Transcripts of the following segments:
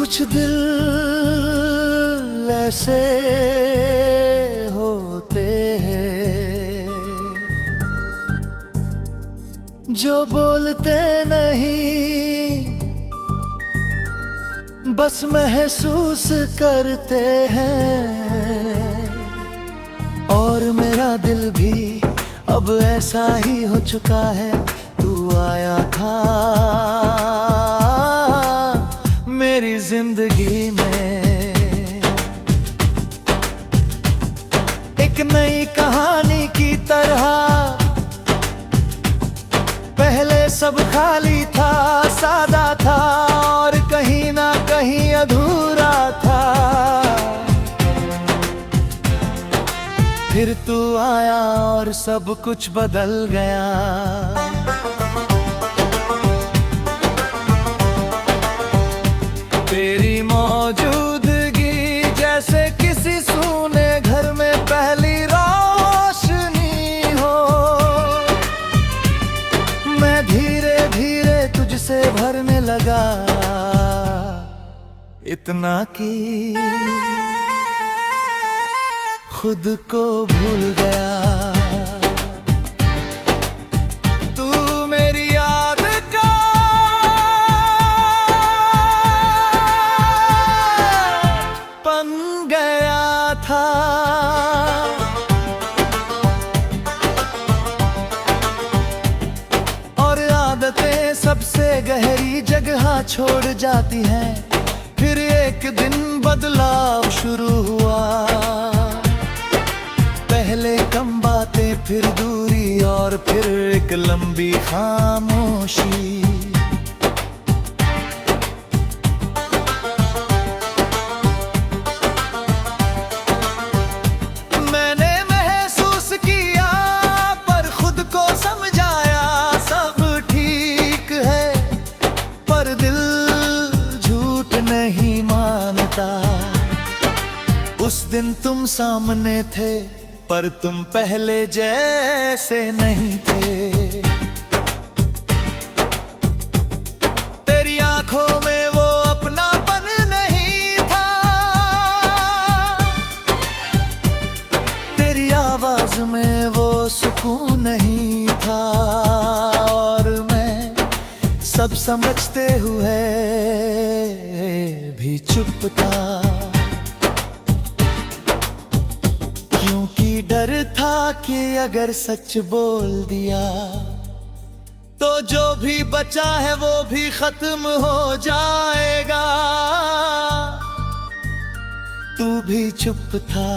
कुछ दिल ऐसे होते हैं जो बोलते नहीं, बस महसूस करते हैं। और मेरा दिल भी अब ऐसा ही हो चुका है। तू आया था मेरी जिंदगी में, एक नई कहानी की तरह। पहले सब खाली था, सादा था और कहीं ना कहीं अधूरा था। फिर तू आया और सब कुछ बदल गया। तेरी मौजूदगी जैसे किसी सूने घर में पहली रोशनी हो। मैं धीरे धीरे तुझसे भरने लगा, इतना कि खुद को भूल गया। तू मेरी याद का बन गया था। और आदतें सबसे गहरी जगह छोड़ जाती हैं। फिर एक दिन बदलाव शुरू हुआ। पहले कम बातें, फिर दूरी और फिर एक लंबी खामोशी। मैंने महसूस किया पर खुद को समझाया सब ठीक है। पर दिल झूठ नहीं मानता। उस दिन तुम सामने थे पर तुम पहले जैसे नहीं थे। तेरी आंखों में वो अपनापन नहीं था। तेरी आवाज में वो सुकून नहीं था। और मैं सब समझते हुए भी चुप था, क्योंकि डर था कि अगर सच बोल दिया तो जो भी बचा है वो भी खत्म हो जाएगा। तू भी चुप था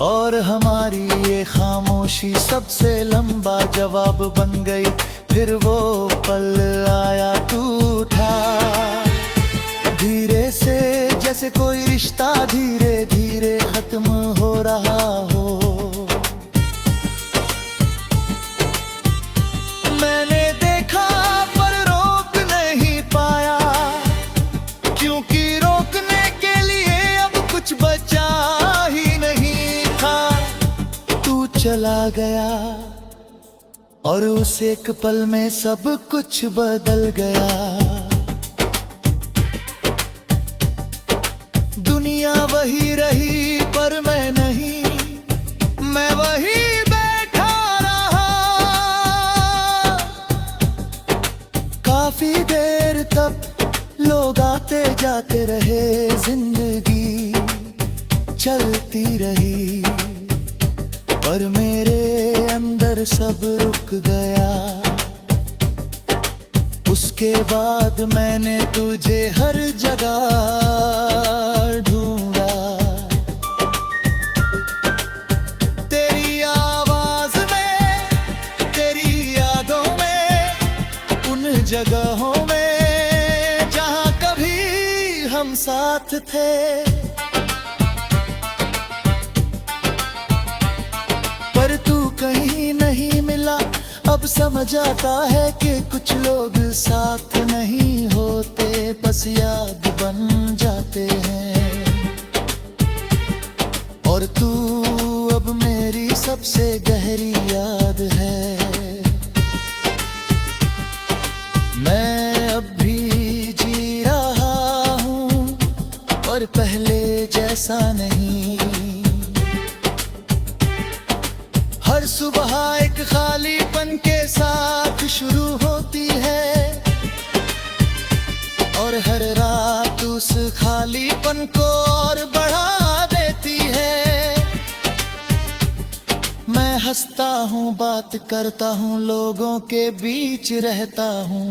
और हमारी ये खामोशी सबसे लंबा जवाब बन गई। फिर वो पल आया, तू था धीरे से, जैसे कोई रिश्ता धीरे धीरे खत्म हो रहा हो। मैंने देखा पर रोक नहीं पाया, क्योंकि रोकने के लिए अब कुछ बचा ही नहीं था। तू चला गया और उस एक पल में सब कुछ बदल गया। दुनिया वही रही पर मैं नहीं, मैं वही बैठा रहा। काफी देर तक लोग आते जाते रहे, जिंदगी चलती रही। पर मेरे अंदर सब रुक गया। उसके बाद मैंने तुझे हर जगह ढूंढा। तेरी आवाज में, तेरी यादों में, उन जगहों में जहां कभी हम साथ थे। पर तू कहीं नहीं मिला। अब समझ आता है कि कुछ लोग साथ नहीं होते, बस याद बन जाते हैं। और तू अब मेरी सबसे गहरी याद है। मैं अब भी पहले जैसा नहीं। हर सुबह एक खालीपन के साथ शुरू होती है और हर रात उस खालीपन को और बढ़ा देती है। मैं हंसता हूँ, बात करता हूँ, लोगों के बीच रहता हूँ,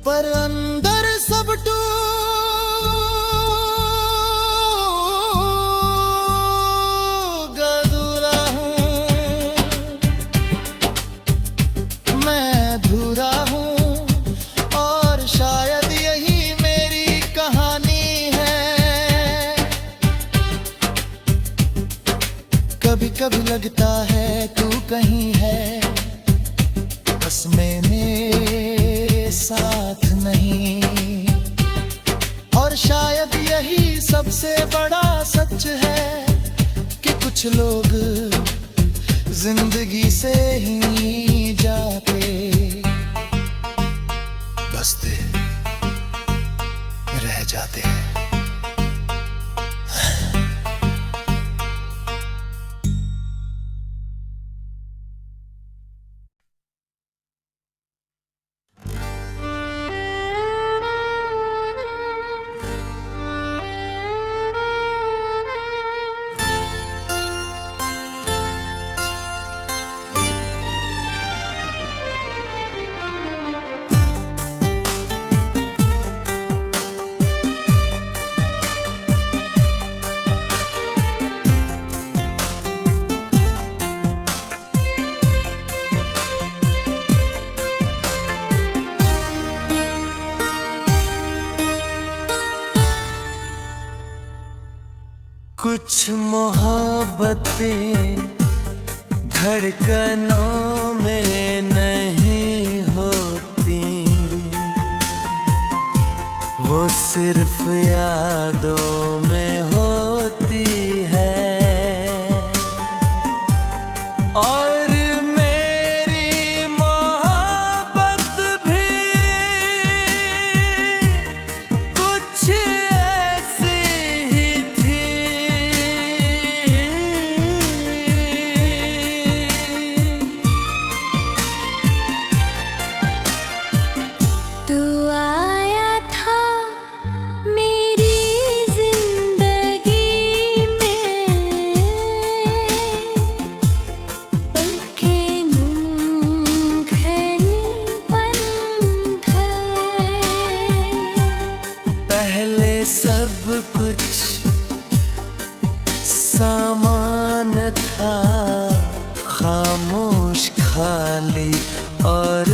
पर अंदर सब अधूरा हूँ। मैं अधूरा हूँ और शायद यही मेरी कहानी है। कभी कभी लगता है तू कहीं है, बस मैंने साथ नहीं। और शायद यही सबसे बड़ा सच है कि कुछ लोग जिंदगी से ही जाते बसते रह जाते हैं। कुछ मोहब्बतें धड़कनों में नहीं होती, वो सिर्फ यादों में होती है। और मेरी मोहब्बत भी कुछ ऐसी ही थी। तू आया था मेरी जिंदगी में, पलके मूंगनी बंद है। पहले सब कुछ सामान था, खामोश, खाली और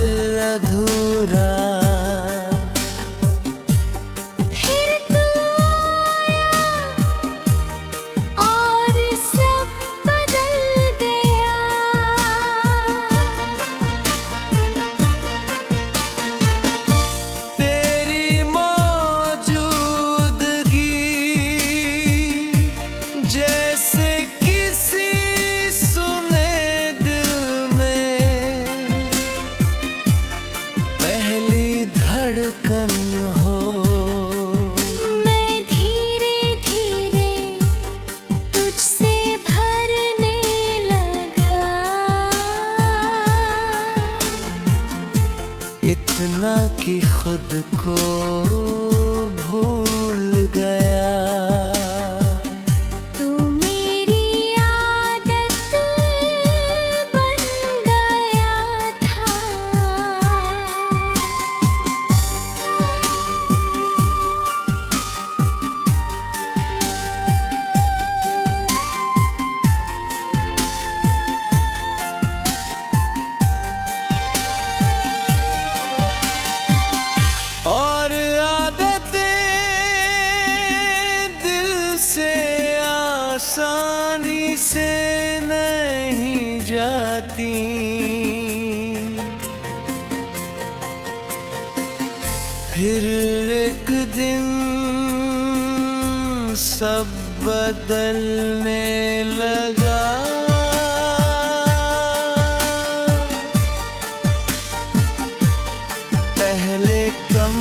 अधूरा। फिर तू आया और सब बदल गया। तेरी मौजूदगी जैसे किसी सुने दिल में पहली धड़कन हो। मैं धीरे धीरे तुझसे भरने लगा, इतना कि खुद को भूल गया। तू मेरी आदत बन गया था। और आदतें दिल से आसानी से नहीं जाती। फिर एक दिन सब बदलने लगा। पहले कम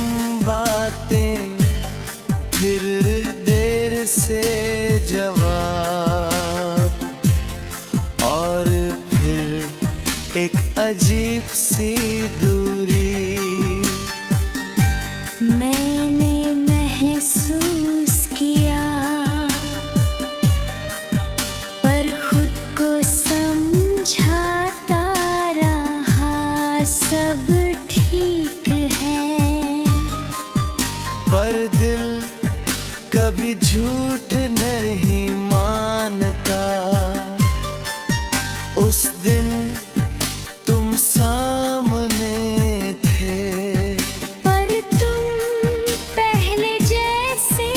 दूरी मैंने महसूस किया, पर खुद को समझाता रहा सब ठीक है। पर दिल कभी झूठ नहीं मानता। उस दिन तुम सामने थे, पर तुम पहले जैसे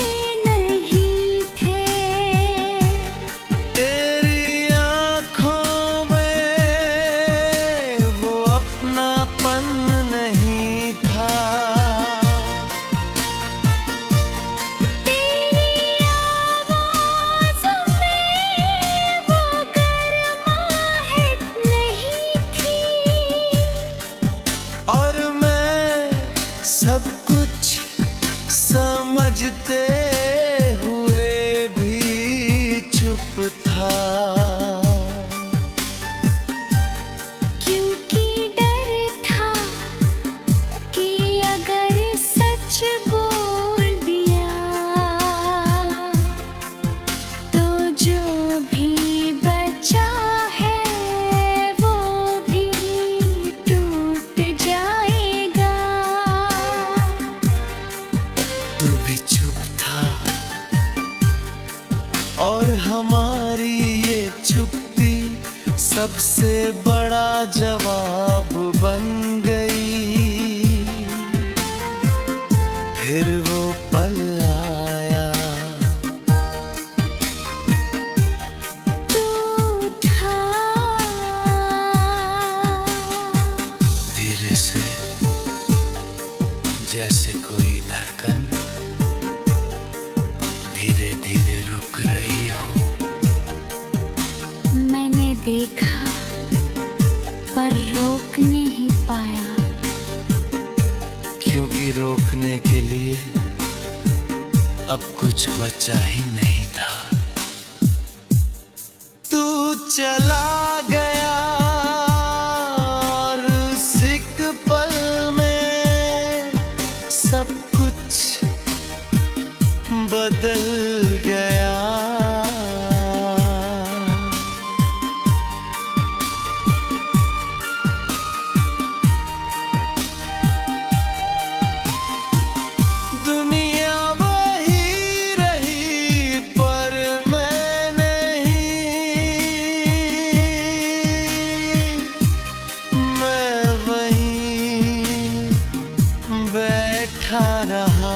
नहीं थे। तेरी आँखों में वो अपनापन नहीं था। तेरी आवाज़ों में वो गर्माहट नहीं थी। और मैं सब कुछ समझते हुए भी चुप था। क्योंकि डर था कि अगर सच बोल दिया तो जो भी बचा है वो भी टूट जाएगा। तू भी चुप था और हमारी ये चुप्पी सबसे बड़ा जवाब बन गई। फिर वो पल आया, तू था धीरे से जैसे कोई धड़कन धीरे धीरे रुक रही हो। मैंने देखा पर रोक नहीं पाया। क्योंकि रोकने के लिए अब कुछ बचा ही नहीं था। तू चला गया और उस एक पल में सब कुछ बदल गया। दुनिया वही रही पर मैं नहीं। मैं वहीं बैठा रहा।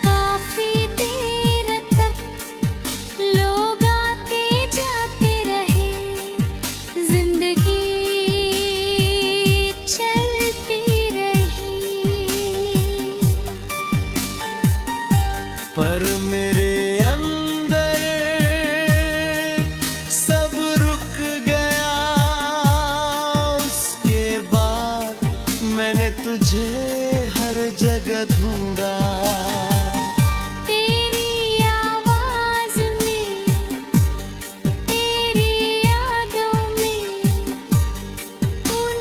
काफी देर तक लोग आते जाते रहे। जिंदगी चलती रही, पर मेरे अंदर सब रुक गया। उसके बाद मैंने तुझे हर जगह ढूंढा। तेरी आवाज में, तेरी यादों में, उन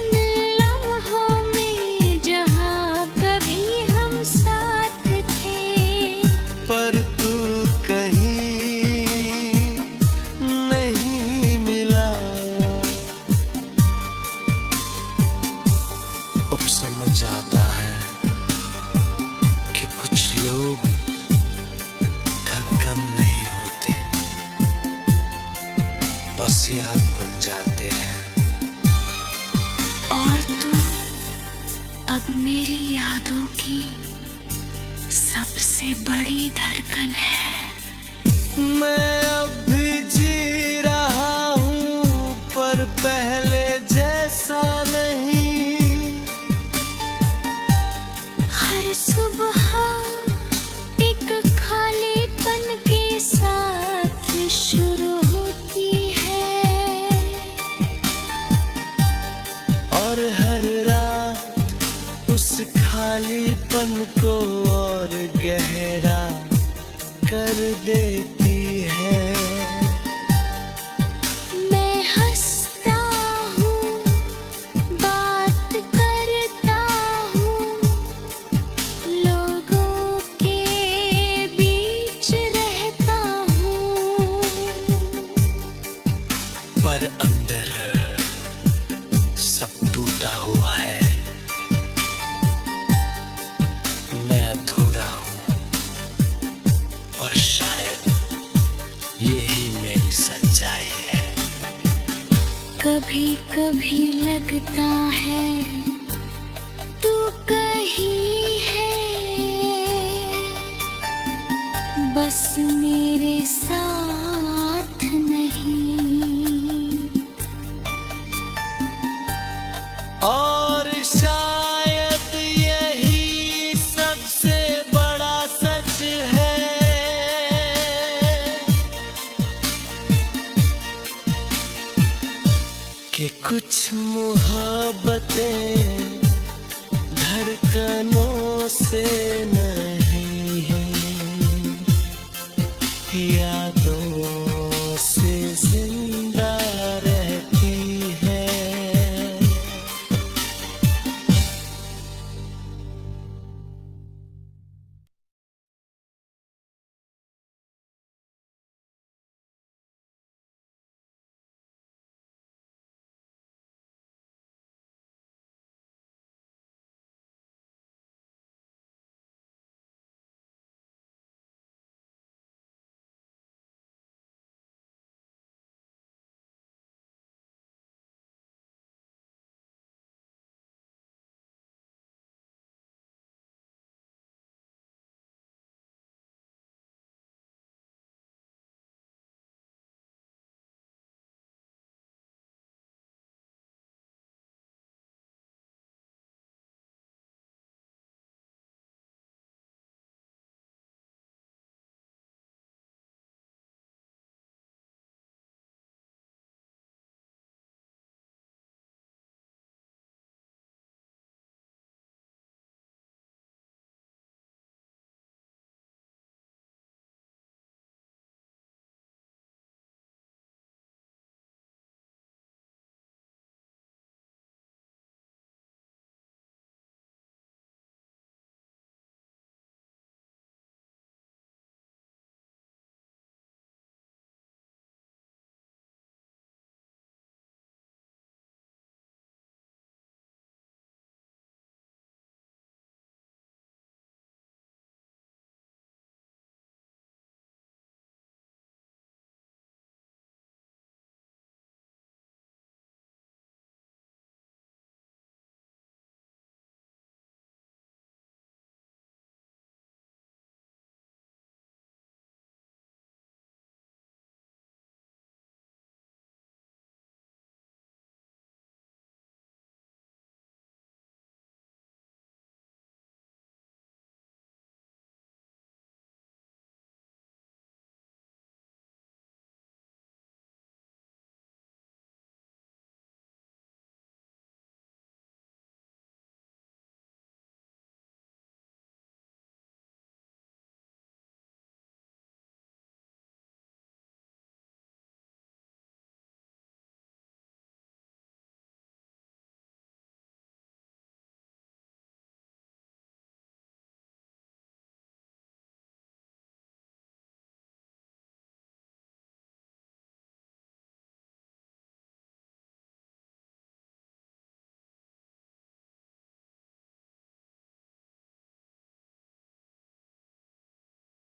लम्हों में जहाँ कभी हम साथ थे। पर तू कहीं नहीं मिला। अब समझ आता है कि कुछ लोग धड़कन नहीं होते, बस याद बन जाते हैं। और तू अब मेरी यादों की सबसे बड़ी धड़कन है। मैं अब भी जी रहा हूँ पर पहले जैसा नहीं। हर सुबह एक खालीपन के साथ शुरू होती है। और हर रात उस खालीपन को और गहरा कर देती है। मैं हंसता हूँ कभी लगता है तू कहीं है, बस मेरे साथ नहीं। और शायद यही सबसे बड़ा सच है कि कुछ मोहब्बतें धड़कनों से नहीं है, यादों